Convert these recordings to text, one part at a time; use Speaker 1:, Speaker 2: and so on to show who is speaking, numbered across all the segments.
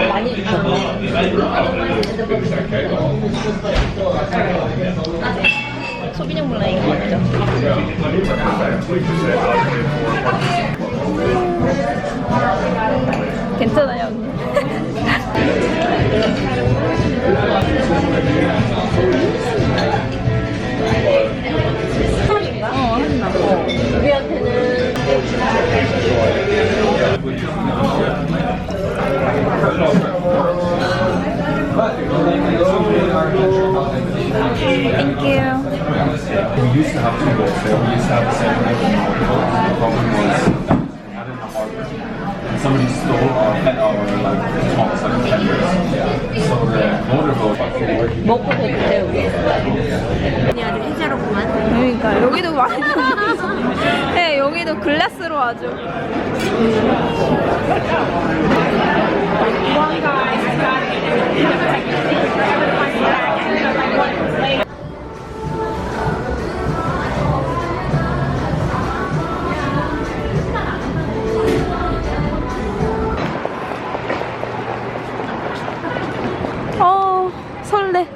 Speaker 1: 많이 주셨네. 소비뇽 블랑이 맞죠? 괜찮아요. 한나. 우리한테는
Speaker 2: Thank you.
Speaker 3: We used to have two bowls there. We used to have the same the problem was not in the harbor. And somebody stole our tops like tenders. So the motorboat
Speaker 1: 먹고 더 드세요. 아니 아주 해자롭구만.
Speaker 2: 그러니까 여기도 많이 네, 여기도 글라스로 아주. 설레.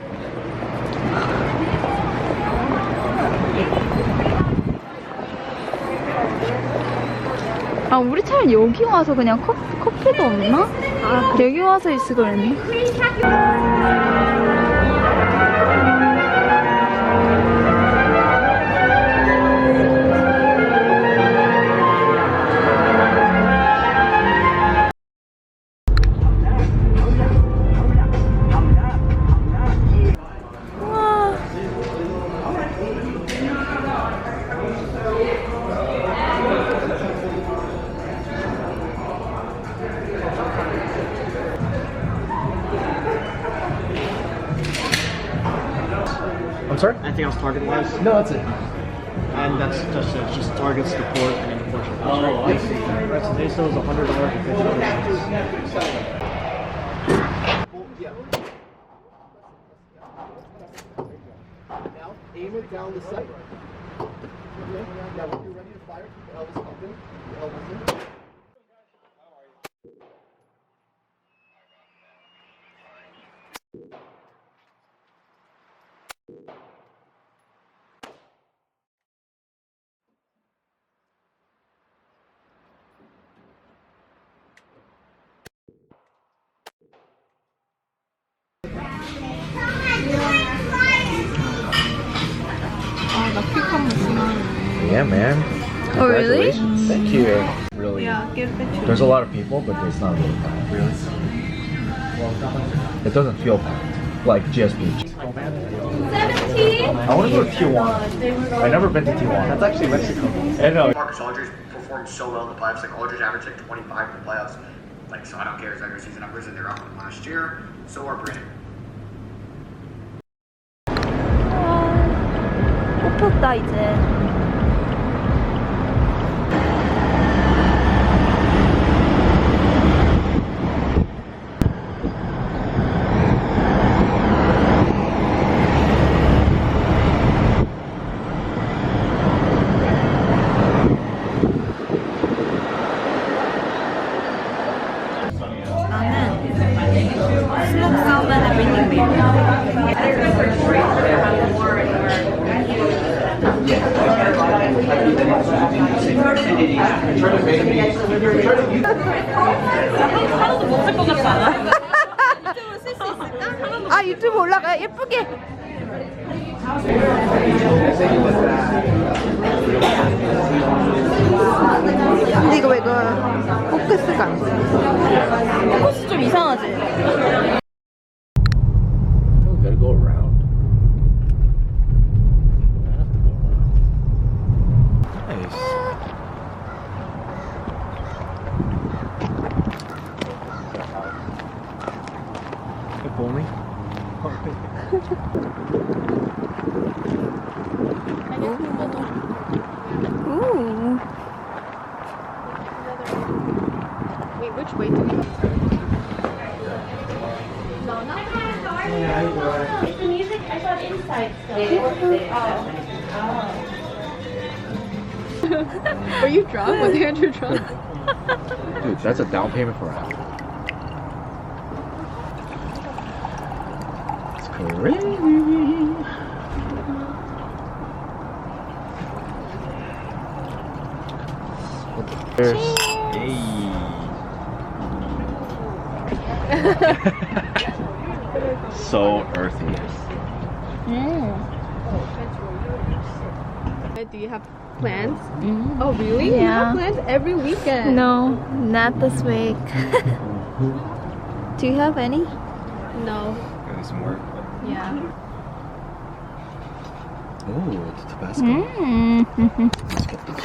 Speaker 2: 아, 우리 차라리 여기 와서 그냥 커피도 없나? 아, 여기 와서 있을 거랬네.
Speaker 4: I'm sorry?
Speaker 5: Anything else target-wise?
Speaker 4: No, that's it.
Speaker 5: And that's just targets, the port, and then the portion. Oh, I see. Right, so today's still is $100.50.
Speaker 4: Now aim it down the sight. Okay. Now when you're ready to fire, keep the elbows open. The elbows in. Yeah, man.
Speaker 2: Oh, really?
Speaker 4: Thank you. Really.
Speaker 2: Yeah, give picture.
Speaker 4: There's a lot of people, but it's not really packed. Really? It doesn't feel packed like GSP.
Speaker 2: 17?
Speaker 4: I want to go to Tijuana. I've never been to Tijuana.
Speaker 5: That's actually Mexico.
Speaker 4: I know.
Speaker 6: Marcus Aldridge
Speaker 4: performed so well in the playoffs. Like Aldridge averaged like 25 in the playoffs. Like, so I don't care his regular season numbers, and they're up from last year. So are Brandon.
Speaker 2: 뽑혔다 이제.
Speaker 1: Smoke salmon everything baby. 하나도 못 쓸 것 같지 않아? 유튜브로 쓸 수 있을까?
Speaker 2: 아 유튜브 올라가 예쁘게. 근데 이거 왜 포커스가 안 돼? 포커스 좀 이상하지?
Speaker 6: We gotta go around. I have to go around. Nice. If only.
Speaker 2: 오.
Speaker 1: Wait, which way do we go?
Speaker 7: It's the music I thought inside still.
Speaker 1: Were you drunk? Was Andrew drunk?
Speaker 6: Dude, that's a down payment for Apple. It's crazy. Cheers. So earthy.
Speaker 1: Do you have plans? Oh, really? You
Speaker 2: Yeah.
Speaker 1: have plans every weekend?
Speaker 2: No, not this week. Do you have any?
Speaker 1: No.
Speaker 6: Got some work.
Speaker 1: Yeah.
Speaker 6: Oh, it's Tabasco.
Speaker 2: Mm.
Speaker 6: Let's get this.